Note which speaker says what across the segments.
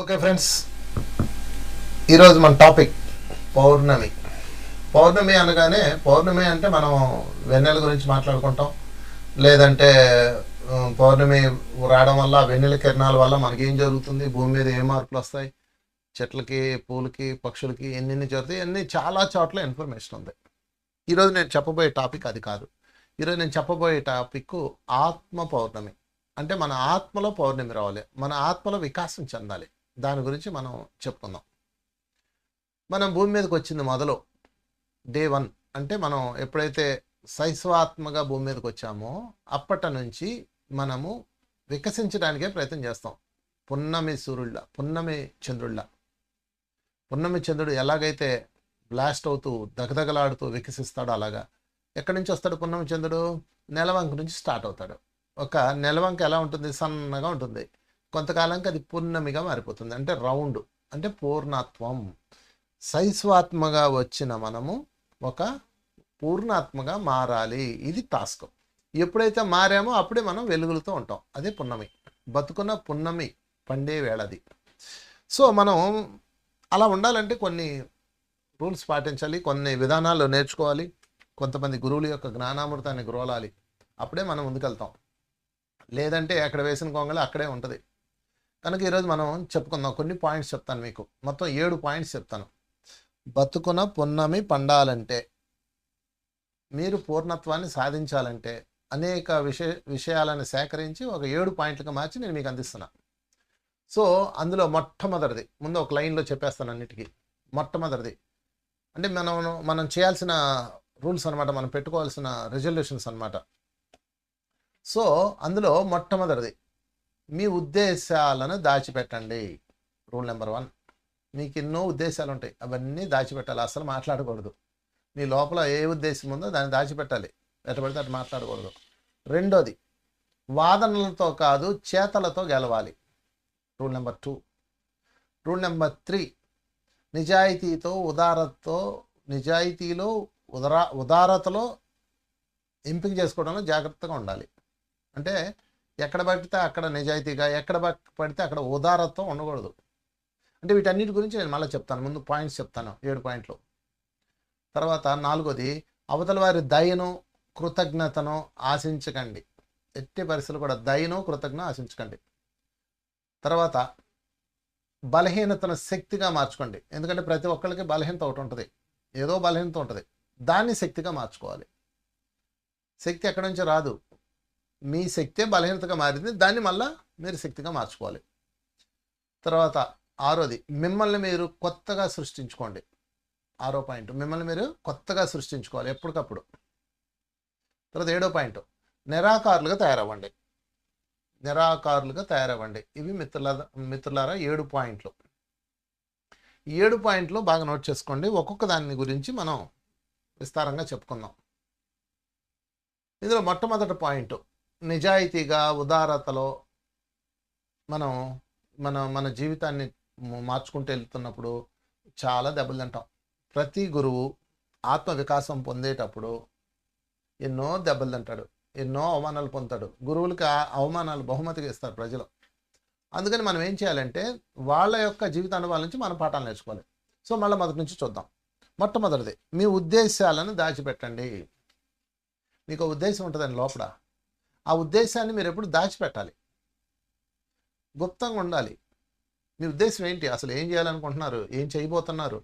Speaker 1: Okay friends, ఈరోజు మన topic పౌర్ణమి. పౌర్ణమి అనగానే పౌర్ణమి అంటే మనం వెన్నెల గురించి మాట్లాడుకుంటాం. లేదంటే పౌర్ణమి రావడం వల్ల వెన్నెల కిరణాల వల్ల మనకేం జరుగుతుంది, భూమి మీద ఏ మార్పులు వస్తాయి, చెట్లకి, పూలకి, పక్షులకి ఎన్ని జరుగుతాయి, అన్ని చాలా చోట్ల ఇన్ఫర్మేషన్ ఉంది. ఈరోజు నేను చెప్పబోయే టాపిక్ అది కాదు. ఈరోజు నేను చెప్పబోయే టాపిక్ ఆత్మ పౌర్ణమి. అంటే మన ఆత్మలో పౌర్ణమి రావాలి, మన ఆత్మలో వికాసం చెందాలి. దాని గురించి మనం చెప్పుకుందాం. మనం భూమి మీదకి వచ్చింది మొదలు డే 1 అంటే మనం ఎప్పుడైతే శైశవాత్మగా భూమి మీదకి వచ్చామో అప్పటి నుంచి మనము వికసించడానికే ప్రయత్నం చేస్తాం. పున్నమి సూర్యుళ్ళ, పున్నమి చంద్రుళ్ళ. పున్నమి చంద్రుడు ఎలాగైతే బ్లాస్ట్ అవుతూ దగదగలాడుతూ వికసిస్తాడో అలాగా. ఎక్కడి నుంచి వస్తాడు పున్నమి చంద్రుడు? నెలవంక నుంచి స్టార్ట్ అవుతాడు. ఒక నెలవంక ఎలా ఉంటుంది? సన్నగా ఉంటుంది. కొంతకాలంకి అది పున్నమిగా మారిపోతుంది. అంటే రౌండ్, అంటే పూర్ణత్వం. శైశవాత్మగా వచ్చిన మనము ఒక పూర్ణాత్మగా మారాలి. ఇది టాస్క్. ఎప్పుడైతే మారామో అప్పుడే మనం వెలుగులతో ఉంటాం. అదే పున్నమి. బతుకున్న పున్నమి పండే వేళది. సో మనం అలా ఉండాలంటే కొన్ని రూల్స్ పాటించాలి, కొన్ని విధానాలు నేర్చుకోవాలి, కొంతమంది గురువుల యొక్క జ్ఞానామృతాన్ని గ్రోలాలి. అప్పుడే మనం ముందుకెళ్తాం. లేదంటే అక్కడ వేసిన కొంగలు అక్కడే ఉంటుంది. కనుక ఈరోజు మనం చెప్పుకుందాం. కొన్ని పాయింట్స్ చెప్తాను మీకు. మొత్తం 7 పాయింట్స్ చెప్తాను. బతుకున పున్నమి పండాలంటే, మీరు పూర్ణత్వాన్ని సాధించాలంటే అనేక విషయాలను సేకరించి ఒక 7 పాయింట్లుగా మార్చి నేను మీకు అందిస్తున్నా. సో అందులో మొట్టమొదటిది, ముందు ఒక లైన్లో చెప్పేస్తాను అన్నిటికీ. మొట్టమొదటిది అంటే మనం చేయాల్సిన రూల్స్ అనమాట, మనం పెట్టుకోవాల్సిన రెజల్యూషన్స్ అనమాట. సో అందులో మొట్టమొదటిది, మీ ఉద్దేశాలను దాచిపెట్టండి. Rule number 1. మీకు ఎన్నో ఉద్దేశాలు ఉంటాయి, అవన్నీ దాచిపెట్టాలి. అసలు మాట్లాడకూడదు. మీ లోపల ఏ ఉద్దేశం ఉందో దాన్ని దాచిపెట్టాలి. ఎట్టబడితే అటు మాట్లాడకూడదు. రెండోది, వాదనలతో కాదు చేతలతో గెలవాలి. Rule number 2. రూల్ నెంబర్ 3, నిజాయితీలో ఉదారతలో ఎంపిక చేసుకోవడంలో జాగ్రత్తగా ఉండాలి. అంటే ఎక్కడ పడితే అక్కడ నిజాయితీగా, ఎక్కడ పడితే అక్కడ ఉదారత్వం ఉండకూడదు. అంటే వీటన్నిటి గురించి నేను మళ్ళీ చెప్తాను. ముందు పాయింట్స్ చెప్తాను, 7 పాయింట్లు. తర్వాత 4వది, అవతల వారి దయను, కృతజ్ఞతను ఆశించకండి. ఎట్టి పరిస్థితులు కూడా దయను, కృతజ్ఞత ఆశించకండి. తర్వాత బలహీనతను శక్తిగా మార్చుకోండి. ఎందుకంటే ప్రతి ఒక్కరికి బలహీనత ఒకటి ఉంటుంది, ఏదో బలహీనత ఉంటుంది. దాన్ని శక్తిగా మార్చుకోవాలి. శక్తి ఎక్కడి నుంచి రాదు, మీ శక్తే బలహీనతగా మారింది, దాన్ని మళ్ళీ మీరు శక్తిగా మార్చుకోవాలి. తర్వాత 6వది, మిమ్మల్ని మీరు కొత్తగా సృష్టించుకోండి. 6వ పాయింట్, మిమ్మల్ని మీరు కొత్తగా సృష్టించుకోవాలి ఎప్పటికప్పుడు. తర్వాత 7వ పాయింట్, నిరాకారులుగా తయారవ్వండి. ఇవి మిత్రులారా 7 పాయింట్లు. ఈ 7 పాయింట్లు బాగా నోట్ చేసుకోండి. ఒక్కొక్క దాని గురించి మనం విస్తారంగా చెప్పుకుందాం. ఇందులో మొట్టమొదటి పాయింట్, నిజాయితీగా, ఉదారతలో మనం మన జీవితాన్ని మార్చుకుంటూ వెళ్తున్నప్పుడు చాలా దెబ్బలు తింటాం. ప్రతి గురువు ఆత్మ వికాసం పొందేటప్పుడు ఎన్నో దెబ్బలు తింటాడు, ఎన్నో అవమానాలు పొందుతాడు. గురువులకి అవమానాలు బహుమతిగా ఇస్తారు ప్రజలు. అందుకని మనం ఏం చేయాలంటే వాళ్ళ యొక్క జీవిత అనుభవాల నుంచి మనం పాఠాలు నేర్చుకోవాలి. సో మళ్ళీ మొదటి నుంచి చూద్దాం. మొట్టమొదటిది, మీ ఉద్దేశాలను దాచిపెట్టండి. మీకు ఉద్దేశం ఉంటుందండి లోపల. ఆ ఉద్దేశాన్ని మీరు ఎప్పుడు దాచిపెట్టాలి, గుప్తంగా ఉండాలి. మీ ఉద్దేశం ఏంటి, అసలు ఏం చేయాలనుకుంటున్నారు, ఏం చేయబోతున్నారు?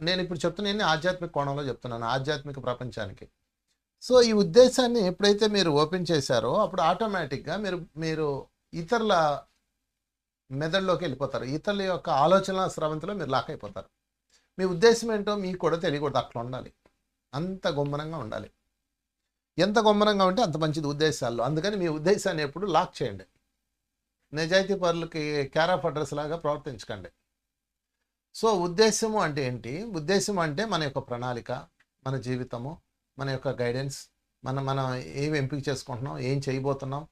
Speaker 1: నేను ఇప్పుడు చెప్తున్నాను ఆధ్యాత్మిక కోణంలో చెప్తున్నాను, ఆధ్యాత్మిక ప్రపంచానికి. సో ఈ ఉద్దేశాన్ని ఎప్పుడైతే మీరు ఓపెన్ చేశారో అప్పుడు ఆటోమేటిక్గా మీరు ఇతరుల మెదడులోకి వెళ్ళిపోతారు. ఇతరుల యొక్క ఆలోచనల స్రవంతిలో మీరు లాక్ అయిపోతారు. మీ ఉద్దేశం ఏంటో మీకు కూడా తెలియకూడదు. అట్లా ఉండాలి, అంత గుమ్మనంగా ఉండాలి. ఎంత గుమ్మనంగా ఉంటే అంత మంచిది ఉద్దేశాల్లో. అందుకని మీ ఉద్దేశాన్ని ఎప్పుడు లాక్ చేయండి. నిజాయితీ పరులకి కేర్ ఆఫ్ అడ్రస్ లాగా ప్రవర్తించకండి. సో ఉద్దేశము అంటే ఏంటి? ఉద్దేశం అంటే మన యొక్క ప్రణాళిక, మన జీవితము, మన యొక్క గైడెన్స్, మనం ఏమి ఎంపిక చేసుకుంటున్నాం, ఏం చేయబోతున్నాం,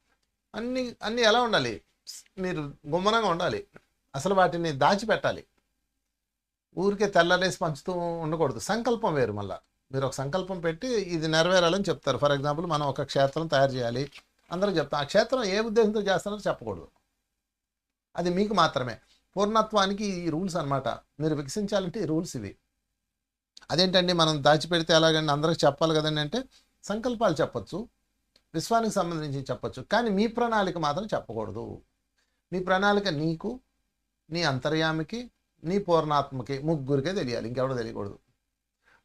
Speaker 1: అన్నీ ఎలా ఉండాలి? మీరు గుమ్మనంగా ఉండాలి. అసలు వాటిని దాచిపెట్టాలి. ఊరికే తెల్లరేసి పంచుతూ ఉండకూడదు. సంకల్పం వేరు. మళ్ళీ మీరు ఒక సంకల్పం పెట్టి ఇది నెరవేరాలని చెప్తారు. ఫర్ ఎగ్జాంపుల్, మనం ఒక క్షేత్రం తయారు చేయాలి అందరూ చెప్తాం. ఆ క్షేత్రం ఏ ఉద్దేశంతో చేస్తారో చెప్పకూడదు. అది మీకు మాత్రమే. పూర్ణత్వానికి ఈ రూల్స్ అనమాట. మీరు వికసించాలంటే ఈ రూల్స్ ఇవి. అదేంటండి మనం దాచిపెడితే ఎలాగండి, అందరికి చెప్పాలి కదండి అంటే, సంకల్పాలు చెప్పచ్చు, విశ్వానికి సంబంధించి చెప్పచ్చు, కానీ మీ ప్రణాళిక మాత్రం చెప్పకూడదు. మీ ప్రణాళిక నీకు, నీ అంతర్యామికి, నీ పూర్ణాత్మకి, ముగ్గురికే తెలియాలి, ఇంకెవడో తెలియకూడదు.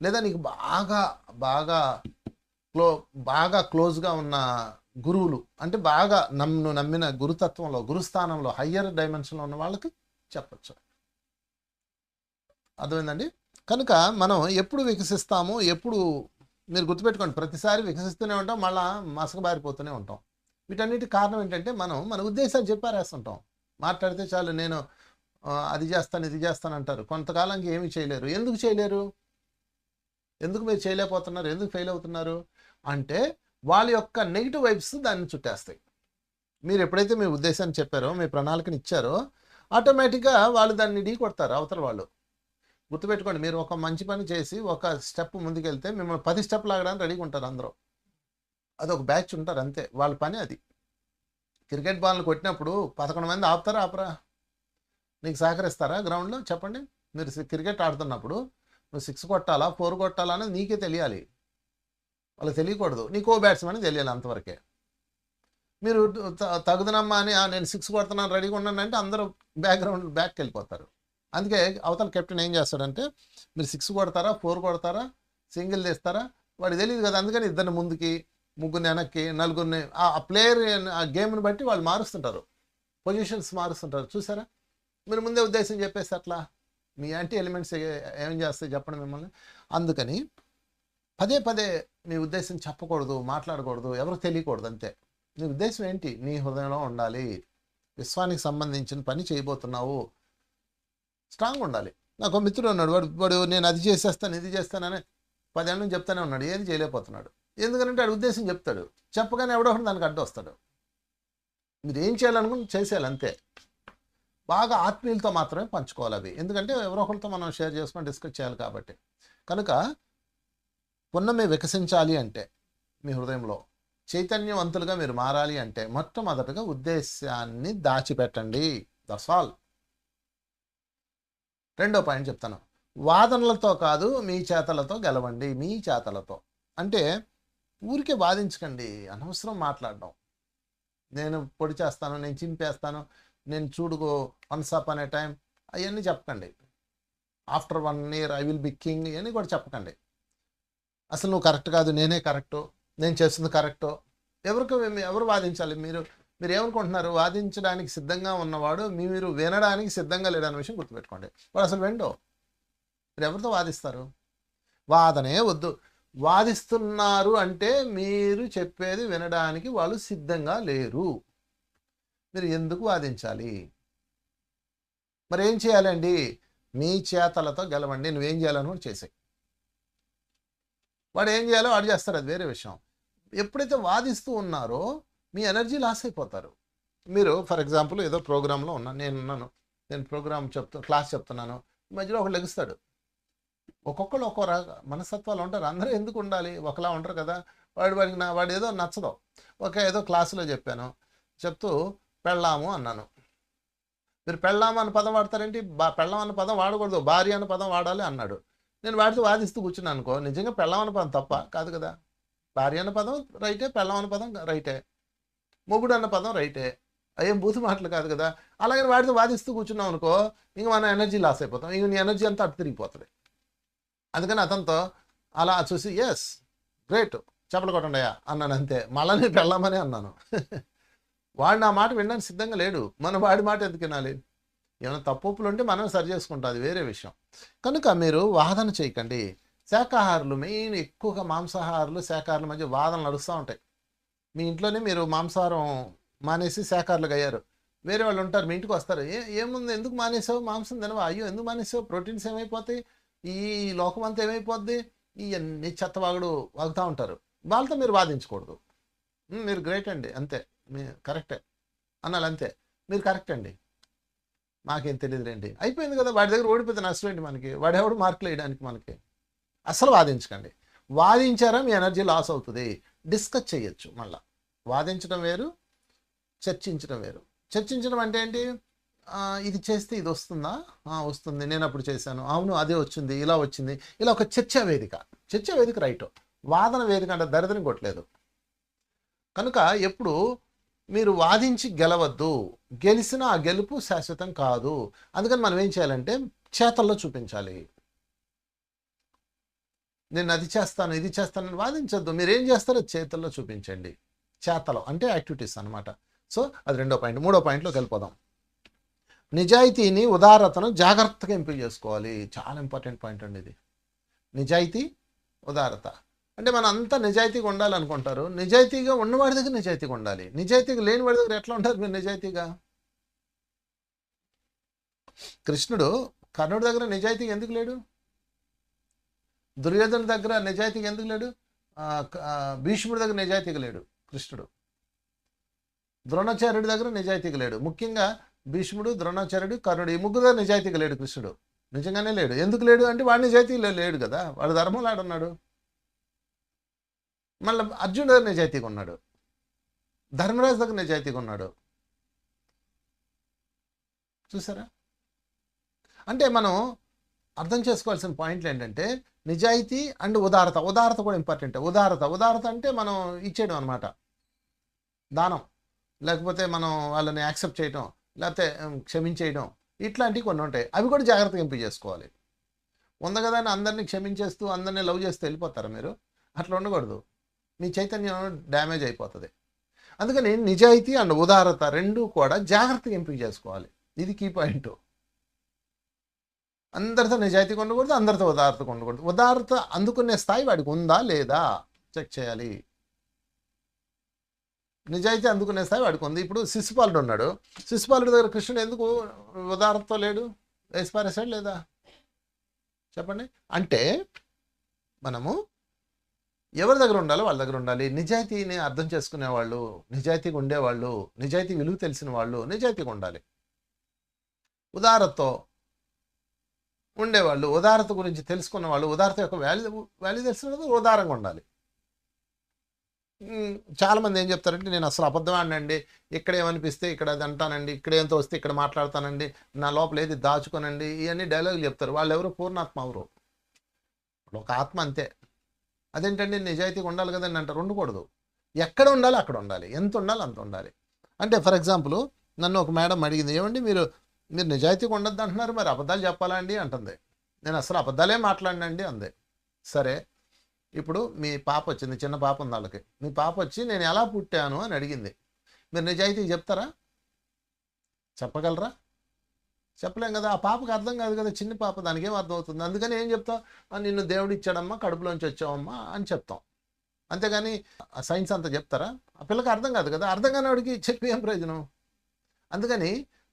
Speaker 1: లేదా నీకు బాగా బాగా బాగా క్లోజ్గా ఉన్న గురువులు, అంటే బాగా నమ్మిన గురుతత్వంలో, గురుస్థానంలో, హయ్యర్ డైమెన్షన్లో ఉన్న వాళ్ళకి చెప్పచ్చు. అర్థమైందండి? కనుక మనం ఎప్పుడు వికసిస్తామో, ఎప్పుడు మీరు గుర్తుపెట్టుకోండి, ప్రతిసారి వికసిస్తూనే ఉంటాం, మళ్ళీ మసకబారిపోతూనే ఉంటాం. వీటన్నిటి కారణం ఏంటంటే మనం మన ఉద్దేశాలు చెప్పారేస్తుంటాం. మాట్లాడితే చాలు, నేను అది చేస్తాను ఇది చేస్తాను అంటారు, కొంతకాలానికి ఏమీ చేయలేరు. ఎందుకు చేయలేరు? ఎందుకు మీరు చేయలేకపోతున్నారు? ఎందుకు ఫెయిల్ అవుతున్నారు అంటే వాళ్ళ యొక్క నెగిటివ్ వైబ్స్ దాన్ని చుట్టేస్తాయి. మీరు ఎప్పుడైతే మీ ఉద్దేశాన్ని చెప్పారో, మీ ప్రణాళికని ఇచ్చారో, ఆటోమేటిక్గా వాళ్ళు దాన్ని ఢీ కొడతారు అవతల వాళ్ళు. గుర్తుపెట్టుకోండి, మీరు ఒక మంచి పని చేసి ఒక స్టెప్ ముందుకెళ్తే మిమ్మల్ని 10 స్టెప్ లాగడానికి రెడీగా ఉంటారు అందరూ. అదొక బ్యాచ్ ఉంటారు అంతే, వాళ్ళ పని అది. క్రికెట్ బాల్ని కొట్టినప్పుడు 11 మంది ఆపుతారా ఆపరా? నీకు సహకరిస్తారా గ్రౌండ్లో? చెప్పండి. మీరు క్రికెట్ ఆడుతున్నప్పుడు నువ్వు 6 కొట్టాలా 4 కొట్టాలా అనేది నీకే తెలియాలి, వాళ్ళకి తెలియకూడదు. నీకో బ్యాట్స్మెన్ తెలియాలి, అంతవరకే. మీరు తగుదనమ్మా అని నేను 6 కొడుతున్నాను రెడీగా ఉన్నాను అంటే అందరూ బ్యాక్కి వెళ్ళిపోతారు. అందుకే అవతల కెప్టెన్ ఏం చేస్తాడంటే, మీరు 6 కొడతారా 4 కొడతారా సింగిల్ తీస్తారా వాడికి తెలియదు కదా, అందుకని ఇద్దరిని ముందుకి, ముగ్గురిని వెనక్కి, నలుగురిని, ఆ ప్లేయర్ ఆ గేమ్ని బట్టి వాళ్ళు మారుస్తుంటారు, పొజిషన్స్ మారుస్తుంటారు. చూసారా? మీరు ముందే ఉద్దేశం చెప్పేసి అట్లా మీ యాంటీ ఎలిమెంట్స్ ఏం చేస్తాయి చెప్పండి మిమ్మల్ని. అందుకని పదే పదే మీ ఉద్దేశం చెప్పకూడదు, మాట్లాడకూడదు, ఎవరికి తెలియకూడదు, అంతే. నీ ఉద్దేశం ఏంటి? నీ హృదయంలో ఉండాలి, విశ్వానికి సంబంధించిన పని చేయబోతున్నావు, స్ట్రాంగ్ ఉండాలి. నాకు ఒక మిత్రుడు ఉన్నాడు, వాడు నేను అది చేసేస్తాను ఇది చేస్తానని 10 ఏళ్ళ నుంచి చెప్తానే ఉన్నాడు, ఏది చేయలేకపోతున్నాడు. ఎందుకంటే వాడి ఉద్దేశం చెప్తాడు, చెప్పగానే ఎవడో ఒకటి దానికి అడ్డు వస్తాడు. మీరు ఏం చేయాలనుకుని చేసేయాలి, అంతే. బాగా ఆత్మీయులతో మాత్రమే పంచుకోవాలి అవి, ఎందుకంటే ఎవరో ఒకరితో మనం షేర్ చేసుకొని డిస్కస్ చేయాలి కాబట్టి. కనుక పున్నమి వికసించాలి అంటే, మీ హృదయంలో చైతన్యవంతులుగా మీరు మారాలి అంటే, మొట్టమొదటిగా ఉద్దేశాన్ని దాచిపెట్టండి. That's all. రెండో పాయింట్ చెప్తాను, వాదనలతో కాదు మీ చేతలతో గెలవండి. మీ చేతలతో అంటే ఊరికే వాదించకండి, అనవసరం మాట్లాడడం. నేను పొడి చేస్తాను, నేను చింపేస్తాను, నేను చూడుగో, వన్స్ అప్ అనే టైం, అవన్నీ చెప్పకండి. After 1 year I will be king, ఇవన్నీ కూడా చెప్పకండి. అసలు నువ్వు కరెక్ట్ కాదు, నేనే కరెక్టు, నేను చేస్తుంది కరెక్టు. ఎవరు వాదించాలి? మీరు ఏమనుకుంటున్నారు? వాదించడానికి సిద్ధంగా ఉన్నవాడు మీరు వినడానికి సిద్ధంగా లేడన్న విషయం గుర్తుపెట్టుకోండి. వాడు అసలు వెండో. మీరు ఎవరితో వాదిస్తారు? వాదనే వద్దు. వాదిస్తున్నారు అంటే మీరు చెప్పేది వినడానికి వాళ్ళు సిద్ధంగా లేరు. మీరు ఎందుకు వాదించాలి? మరి ఏం చేయాలండి? మీ చేతలతో గెలవండి. నువ్వేం చేయాలనుకుంటే చేసాయి. వాడు ఏం చేయాలో వాడు చేస్తారు, అది వేరే విషయం. ఎప్పుడైతే వాదిస్తూ ఉన్నారో మీ ఎనర్జీ లాస్ అయిపోతారు. మీరు ఫర్ ఎగ్జాంపుల్ ఏదో ప్రోగ్రాంలో నేను ప్రోగ్రామ్ క్లాస్ చెప్తున్నాను, మధ్యలో ఒకడు లెగుస్తాడు. ఒక్కొక్కరు ఒక్కో మనస్తత్వాలు ఉంటారు, అందరూ ఎందుకు ఉండాలి, ఒకలా ఉంటారు కదా. వాడు ఏదో నచ్చదో. ఏదో క్లాసులో చెప్తూ పెళ్ళాము అన్నాను. మీరు పెళ్ళాము అన్న పదం వాడతారేంటి? పెళ్ళాం అన్న పదం వాడకూడదు, భార్య అన్న పదం వాడాలి అన్నాడు. నేను వాడితో వాదిస్తూ కూర్చున్నాను అనుకో, నిజంగా పెళ్ళాం అన్న పదం తప్ప కాదు కదా. భార్య అన్న పదం రైటే, పెళ్ళాం అన్న పదం రైటే, మొగుడు అన్న పదం రైటే, అయ్యేం బూతు మాటలు కాదు కదా. అలాగే వాడితో వాదిస్తూ కూర్చున్నాం అనుకో, ఇంక మన ఎనర్జీ లాస్ అయిపోతాం, ఇంక నీ ఎనర్జీ అంతా అటు తిరిగిపోతుంది. అందుకని అతనితో అలా చూసి ఎస్ గ్రేట్ చెప్పలు కొట్టండియా అన్నాను, అంతే. మళ్ళీ నేను పెళ్ళామని అన్నాను. వాడు నా మాట వినడానికి సిద్ధంగా లేడు, మనం వాడి మాట ఎందుకు వినాలి? ఏమైనా తప్పులు ఉంటే మనం సరి చేసుకుంటాం, అది వేరే విషయం. కనుక మీరు వాదన చేయకండి. శాకాహారులు మెయిన్, ఎక్కువగా మాంసాహారులు శాకాహారుల మధ్య వాదనలు నడుస్తూ ఉంటాయి. మీ ఇంట్లోనే మీరు మాంసాహారం మానేసి శాకాహారులుగా అయ్యారు, వేరే వాళ్ళు ఉంటారు మీ ఇంటికి వస్తారు, ఏముంది ఎందుకు మానేసావు మాంసం తినవా? అయ్యో ఎందుకు మానేసావు? ప్రోటీన్స్ ఏమైపోతాయి, ఈ లోకం అంతా ఏమైపోద్ది, ఇవన్నీ చెత్తవాగుడు వాగుతూ ఉంటారు. వాళ్ళతో మీరు వాదించకూడదు. మీరు గ్రేట్ అండి, అంతే, మీరు కరెక్టే అన్నాళ్ళు, అంతే, మీరు కరెక్ట్ అండి, మాకేం తెలియదు రండి, అయిపోయింది కదా. వాడి దగ్గర ఓడిపోతే నష్టం ఏంటి మనకి? వాడెవడు మార్కులు వేయడానికి మనకి? అసలు వాదించకండి. వాదించారా మీ ఎనర్జీ లాస్ అవుతుంది. డిస్కస్ చేయొచ్చు. మళ్ళీ వాదించడం వేరు, చర్చించడం వేరు. చర్చించడం అంటే ఏంటి? ఇది చేస్తే ఇది వస్తుందా? వస్తుంది. నేను అప్పుడు చేశాను. అవును అదే వచ్చింది. ఇలా వచ్చింది. ఇలా ఒక చర్చా వేదిక. చర్చా వేదిక రైట్. వాదన వేదిక అంటే దరిద్రం కొట్టలేదు. కనుక ఎప్పుడు మీరు వాదించి గెలవద్దు. గెలిచిన ఆ గెలుపు శాశ్వతం కాదు. అందుకని మనం ఏం చేయాలంటే చేతల్లో చూపించాలి. నేను అది చేస్తాను ఇది చేస్తానని వాదించద్దు. మీరు ఏం చేస్తారో చేతల్లో చూపించండి. చేతలో అంటే యాక్టివిటీస్ అనమాట. సో అది రెండో పాయింట్. మూడో పాయింట్లోకి వెళ్ళిపోదాం. నిజాయితీని ఉదారతను జాగ్రత్తగా ఎంపిక చేసుకోవాలి. చాలా ఇంపార్టెంట్ పాయింట్ అండి ఇది. నిజాయితీ ఉదారత అంటే మనం అంతా నిజాయితీగా ఉండాలనుకుంటారు. నిజాయితీగా ఉన్నవాడి దగ్గర నిజాయితీగా ఉండాలి. నిజాయితీగా లేని వాడి దగ్గర ఎట్లా ఉంటారు మీరు నిజాయితీగా? కృష్ణుడు కర్ణుడి దగ్గర నిజాయితీగా ఎందుకు లేడు? దుర్యోధన దగ్గర నిజాయితీగా ఎందుకు లేడు? భీష్ముడి దగ్గర నిజాయితీగా లేడు కృష్ణుడు. ద్రోణాచార్యుడి దగ్గర నిజాయితీగా లేడు. ముఖ్యంగా భీష్ముడు, ద్రోణాచార్యుడు, కర్ణుడు ఈ ముగ్గురు దగ్గర నిజాయితీగా లేడు కృష్ణుడు. నిజంగానే లేడు. ఎందుకు లేడు అంటే వాడి నిజాయితీగా లేడు కదా. వాడు ధర్మంలో ఆడున్నాడు. మళ్ళీ అర్జునుడి దగ్గర నిజాయితీగా ఉన్నాడు. ధర్మరాజు దగ్గర నిజాయితీగా ఉన్నాడు. చూసారా? అంటే మనం అర్థం చేసుకోవాల్సిన పాయింట్లు ఏంటంటే నిజాయితీ అండ్ ఉదారత. ఉదారత కూడా ఇంపార్టెంట్. ఉదారత అంటే మనం ఇచ్చేయడం అనమాట. దానం, లేకపోతే మనం వాళ్ళని యాక్సెప్ట్ చేయడం, లేకపోతే క్షమించేయడం, ఇట్లాంటివి కొన్ని ఉంటాయి. అవి కూడా జాగ్రత్తగా ఎంపిక చేసుకోవాలి. ఉంది కదా అని అందరినీ క్షమించేస్తూ అందరినీ లవ్ చేస్తూ వెళ్ళిపోతారా మీరు? అట్లా ఉండకూడదు. మీ చైతన్యం డ్యామేజ్ అయిపోతుంది. అందుకని నిజాయితీ అండ్ ఉదారత రెండూ కూడా జాగ్రత్తగా ఎంపిక చేసుకోవాలి. ఇది కీ పాయింట్. అందరితో నిజాయితీగా ఉండకూడదు, అందరితో ఉదారతగా ఉండకూడదు. ఉదారత అందుకునే స్థాయి వాడికి ఉందా లేదా చెక్ చేయాలి. నిజాయితీ అందుకునే స్థాయి వాడికి ఉంది. ఇప్పుడు శిశుపాలుడు ఉన్నాడు. శిశుపాలుడి దగ్గర కృష్ణుడు ఎందుకు ఉదారతతో లేడు? వేసి పారేశాడు లేదా? చెప్పండి. అంటే మనము ఎవరి దగ్గర ఉండాలో వాళ్ళ దగ్గర ఉండాలి. నిజాయితీని అర్థం చేసుకునేవాళ్ళు, నిజాయితీగా ఉండేవాళ్ళు, నిజాయితీ విలువ తెలిసిన వాళ్ళు నిజాయితీగా ఉండాలి. ఉదారతతో ఉండేవాళ్ళు, ఉదారత గురించి తెలుసుకున్న వాళ్ళు, ఉదారత యొక్క వాల్యూ తెలిసిన వాళ్ళు ఉదారంగా ఉండాలి. చాలామంది ఏం చెప్తారంటే నేను అసలు అబద్ధం ఆడినండి, ఇక్కడ ఏమనిపిస్తే ఇక్కడ అది అంటానండి, ఇక్కడ ఏంతో వస్తే ఇక్కడ మాట్లాడతానండి, నా లోపల ఏది దాచుకోనండి, ఇవన్నీ డైలాగులు చెప్తారు. వాళ్ళు ఎవరు? పూర్ణాత్మ ఎవరు? ఒక ఆత్మ అంతే. అదేంటండి నిజాయితీగా ఉండాలి కదండి అంటారు. ఉండకూడదు. ఎక్కడ ఉండాలి అక్కడ ఉండాలి. ఎంత ఉండాలి అంత ఉండాలి. అంటే ఫర్ ఎగ్జాంపుల్ నన్ను ఒక మేడం అడిగింది, ఏమండి మీరు నిజాయితీగా ఉండద్దు అంటున్నారు, మరి అబద్ధాలు చెప్పాలా అండి అంటుంది. నేను అసలు అబద్ధాలే మాట్లాడినండి అందే. సరే, ఇప్పుడు మీ పాప వచ్చింది, చిన్న పాప ఉంది వాళ్ళకి. మీ పాప వచ్చి నేను ఎలా పుట్టాను అని అడిగింది. మీరు నిజాయితీగా చెప్తారా? చెప్పగలరా? చెప్పలేం కదా. ఆ పాపకు అర్థం కాదు కదా, చిన్న పాప, దానికి ఏం అర్థం అవుతుంది? అందుకని ఏం చెప్తాం? నిన్ను దేవుడు ఇచ్చాడమ్మా, కడుపులోంచి వచ్చావమ్మా అని చెప్తాం. అంతేగాని సైన్స్ అంతా చెప్తారా? ఆ పిల్లకి అర్థం కాదు కదా. అర్థం కాని వాడికి చెప్పి ఏం ప్రయోజనం? అందుకని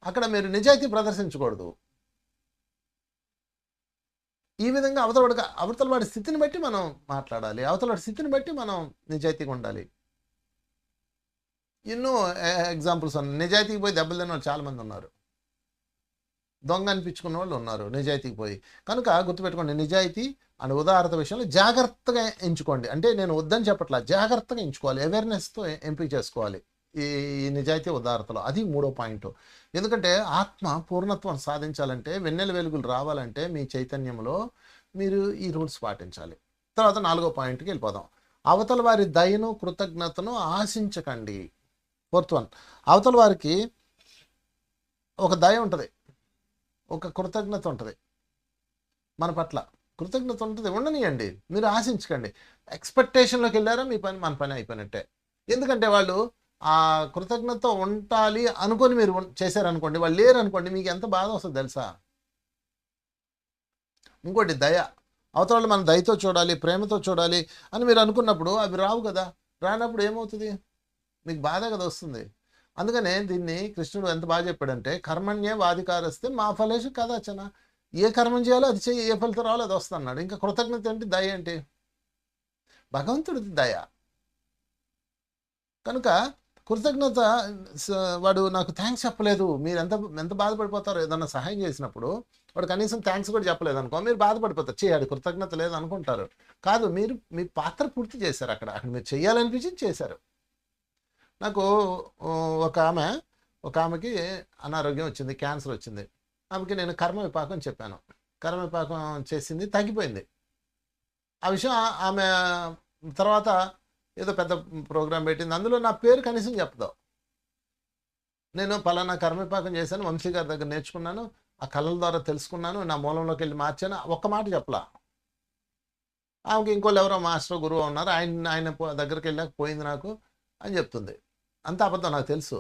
Speaker 1: అక్కడ మీరు నిజాయితీ ప్రదర్శించకూడదు. ఈ విధంగా అవతల వాడి స్థితిని బట్టి మనం మాట్లాడాలి. అవతల వాడి స్థితిని బట్టి మనం నిజాయితీగా ఉండాలి. ఎన్నో ఎగ్జాంపుల్స్ ఉన్నాయి. నిజాయితీకి పోయి దెబ్బలు తిన్న వాళ్ళు చాలామంది ఉన్నారు. దొంగ అనిపించుకున్న వాళ్ళు ఉన్నారు నిజాయితీకి పోయి. కనుక గుర్తుపెట్టుకోండి, నిజాయితీ అండ్ ఉదారత విషయంలో జాగ్రత్తగా ఎంచుకోండి. అంటే నేను వద్దని చెప్పట్లా, జాగ్రత్తగా ఎంచుకోవాలి. అవేర్నెస్తో ఎంపిక చేసుకోవాలి ఈ నిజాయితీ ఉదారతలో. అది మూడో పాయింట్. ఎందుకంటే ఆత్మ పూర్ణత్వం సాధించాలంటే, వెన్నెల వెలుగులు రావాలంటే మీ చైతన్యంలో మీరు ఈ రూల్స్ పాటించాలి. తర్వాత నాలుగో పాయింట్కి వెళ్ళిపోదాం. అవతల వారి దయను కృతజ్ఞతను ఆశించకండి. ఫోర్త్ వన్, అవతల వారికి ఒక దయ ఉంటుంది, ఒక కృతజ్ఞత ఉంటుంది. మన పట్ల కృతజ్ఞత ఉంటుంది, ఉండనియండి. మీరు ఆశించకండి. ఎక్స్పెక్టేషన్లోకి వెళ్ళారా మీ పని, మన పని అయిపోయినట్టే. ఎందుకంటే వాళ్ళు ఆ కృతజ్ఞత ఉండాలి అనుకొని మీరు చేశారనుకోండి, వాళ్ళు లేరు అనుకోండి, మీకు ఎంత బాధ వస్తుంది తెలుసా? ఇంకోటి దయ. అవతల వాళ్ళు మన దయతో చూడాలి, ప్రేమతో చూడాలి అని మీరు అనుకున్నప్పుడు అవి రావు కదా. రానప్పుడు ఏమవుతుంది? మీకు బాధ కదా వస్తుంది. అందుకనే దీన్ని కృష్ణుడు ఎంత బాగా చెప్పాడంటే, కర్మణ్యే వాధికారస్తే మా ఫలేషు కదాచన. ఏ కర్మం చేయాలో అది చేయి, ఏ ఫలితం రావాలో అది వస్తుంది అన్నాడు. ఇంకా కృతజ్ఞత ఏంటి? దయ ఏంటి? భగవంతుడిది దయ. కనుక కృతజ్ఞత, వాడు నాకు థ్యాంక్స్ చెప్పలేదు, మీరు ఎంత బాధపడిపోతారో. ఏదన్నా సహాయం చేసినప్పుడు వాడు కనీసం థ్యాంక్స్ కూడా చెప్పలేదు అనుకో, మీరు బాధపడిపోతారు. చేయాలి కృతజ్ఞత లేదు అనుకుంటారు. కాదు, మీరు మీ పాత్ర పూర్తి చేశారు. అక్కడ మీరు చేయాలనిపించి చేశారు. నాకు ఒక ఆమె ఒక ఆమెకి అనారోగ్యం వచ్చింది, క్యాన్సర్ వచ్చింది. ఆమెకి నేను కర్మ విపాకం చెప్పాను. కర్మ విపాకం చేసింది, తగ్గిపోయింది. ఆ విషయం ఆమె తర్వాత ఏదో పెద్ద ప్రోగ్రాం పెట్టింది, అందులో నా పేరు కనీసం చెప్పదు. నేను పలానా కర్మవిపాకం చేశాను, వంశీ గారి దగ్గర నేర్చుకున్నాను, ఆ కళల ద్వారా తెలుసుకున్నాను, నా మూలంలోకి వెళ్ళి మార్చాను, ఒక్క మాట చెప్పలా. ఆమెకి ఇంకోళ్ళు ఎవరో మాస్టర్ గురువు ఉన్నారు, ఆయన దగ్గరికి వెళ్ళాక పోయింది నాకు అని చెప్తుంది. అంత అబద్ధం నాకు తెలుసు,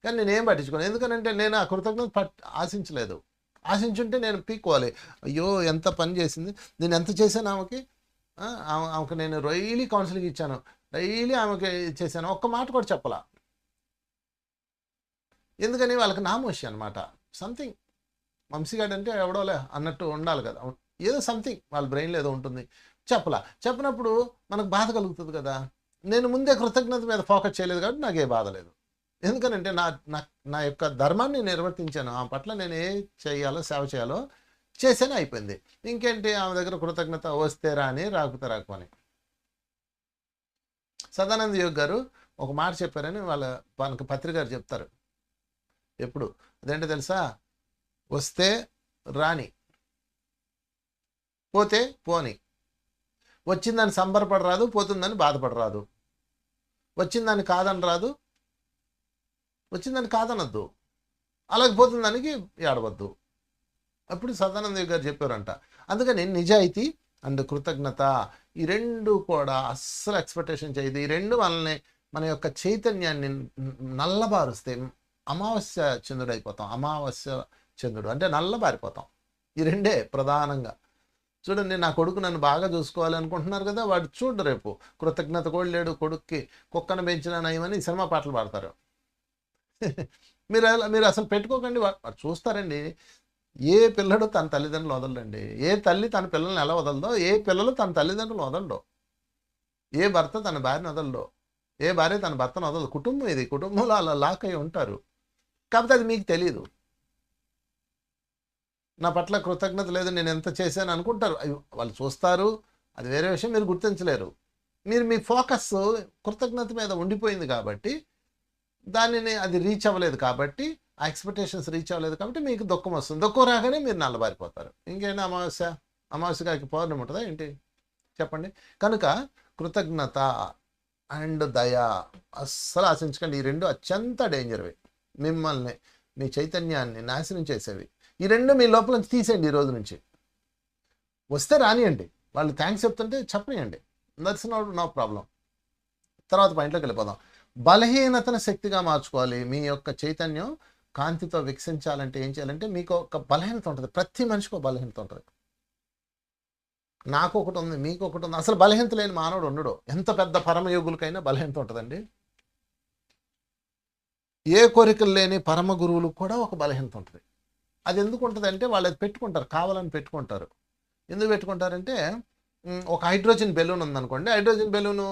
Speaker 1: కానీ నేనేం పట్టించుకోను. ఎందుకనంటే నేను ఆ కృతజ్ఞత ఆశించలేదు. ఆశించుంటే నేను పీక్కోవాలి. అయ్యో ఎంత పని చేసింది, నేను ఎంత చేశాను ఆమెకి. ఆమెకు నేను డైలీ కౌన్సిలింగ్ ఇచ్చాను, డైలీ ఆమెకి చేశాను, ఒక్క మాట కూడా చెప్పలా. ఎందుకని వాళ్ళకి నామోషి అనమాట. సంథింగ్ వంశీగాడు అంటే ఎవడోలే అన్నట్టు ఉండాలి కదా, ఏదో సంథింగ్ వాళ్ళ బ్రెయిన్లో ఏదో ఉంటుంది. చెప్పినప్పుడు మనకు బాధ కలుగుతుంది కదా. నేను ముందే కృతజ్ఞత మీద ఫోకస్ చేయలేదు కాబట్టి నాకు ఏ బాధ లేదు. ఎందుకనంటే నా యొక్క ధర్మాన్ని నిర్వర్తించాను. ఆ పట్ల నేను ఏ చేయాలో, సేవ చేయాలో చేసేనే అయిపోయింది. ఇంకేంటి ఆమె దగ్గర కృతజ్ఞత వస్తే రాని, రాకపోతే రాకపోని. సదానంద యోగి గారు ఒక మాట చెప్పారని మనకు పత్రిక గారు చెప్తారు ఎప్పుడు. అదేంటో తెలుసా? వస్తే రాని, పోతే పోని. వచ్చిందని సంబరపడరాదు, పోతుందని బాధపడరాదు. వచ్చిందని కాదని రాదు, వచ్చిందని కాదనద్దు, అలాగే పోతుందానికి ఏడవద్దు. అప్పుడు సదానంద గారు చెప్పారంట. అందుకని నిజాయితీ అండ్ కృతజ్ఞత, ఈ రెండు కూడా అస్సలు ఎక్స్పెక్టేషన్ చేయదు. ఈ రెండు మన యొక్క చైతన్యాన్ని నల్లబారుస్తే అమావాస్య చంద్రుడు అయిపోతాం. అమావాస్య చంద్రుడు అంటే నల్లబారిపోతాం. ఈ రెండే ప్రధానంగా. చూడండి, నా కొడుకు నన్ను బాగా చూసుకోవాలి అనుకుంటున్నారు కదా, వాడు చూడు రేపు కృతజ్ఞత కూడా లేడు, కొడుక్కి కుక్కను పెంచిన నయమని సినిమా పాటలు పాడతారు. మీరు అసలు పెట్టుకోకండి, వాడు చూస్తారండి. ఏ పిల్లడు తన తల్లిదండ్రులు వదలడండి. ఏ తల్లి తన పిల్లల్ని ఎలా వదలదో, ఏ పిల్లలు తన తల్లిదండ్రులు వదలడో, ఏ భర్త తన భార్యను వదలడో, ఏ భార్య తన భర్తను వదలదు. కుటుంబం ఇది, కుటుంబంలో అలా లాక్ అయి ఉంటారు. కాకపోతే అది మీకు తెలియదు. నా పట్ల కృతజ్ఞత లేదు, నేను ఎంత చేశాను అనుకుంటారు. వాళ్ళు చూస్తారు, అది వేరే విషయం, మీరు గుర్తించలేరు. మీ ఫోకస్ కృతజ్ఞత మీద ఉండిపోయింది కాబట్టి, దానిని అది రీచ్ అవ్వలేదు కాబట్టి, ఆ ఎక్స్పెక్టేషన్స్ రీచ్ అవ్వలేదు కాబట్టి మీకు దుఃఖం వస్తుంది. దుఃఖం రాగానే మీరు నల్లబారిపోతారు. ఇంకేంటి అమావాస్యకి పౌర్ణమి ఉంటుందా ఏంటి చెప్పండి. కనుక కృతజ్ఞత అండ్ దయ అస్సలు ఆశించకండి. ఈ రెండు అత్యంత డేంజర్వి, మిమ్మల్ని మీ చైతన్యాన్ని నాశనం చేసేవి. ఈ రెండు మీ లోపల నుంచి తీసేయండి. ఈ రోజు నుంచి వస్తే రానియండి, వాళ్ళు థ్యాంక్స్ చెప్తుంటే చెప్పనియండి, దట్స్ నో ప్రాబ్లం. తర్వాత పాయింట్లోకి వెళ్ళిపోదాం. బలహీనతను శక్తిగా మార్చుకోవాలి. మీ యొక్క చైతన్యం కాంతితో వికసించాలంటే ఏం చేయాలంటే, మీకు ఒక బలహీనత ఉంటుంది. ప్రతి మనిషికి ఒక బలహీనత ఉంటుంది. నాకు ఒకటి ఉంది, మీకు ఒకటి ఉంది. అసలు బలహీనత లేని మానవుడు ఉండడు. ఎంత పెద్ద పరమయోగులకైనా బలహీనత ఉంటుందండి. ఏ కోరికలు లేని పరమ గురువులు కూడా ఒక బలహీనత ఉంటుంది. అది ఎందుకు ఉంటుంది అంటే, వాళ్ళు అది పెట్టుకుంటారు, కావాలని పెట్టుకుంటారు. ఎందుకు పెట్టుకుంటారంటే, ఒక హైడ్రోజన్ బెలూన్ ఉందనుకోండి, హైడ్రోజన్ బెలూను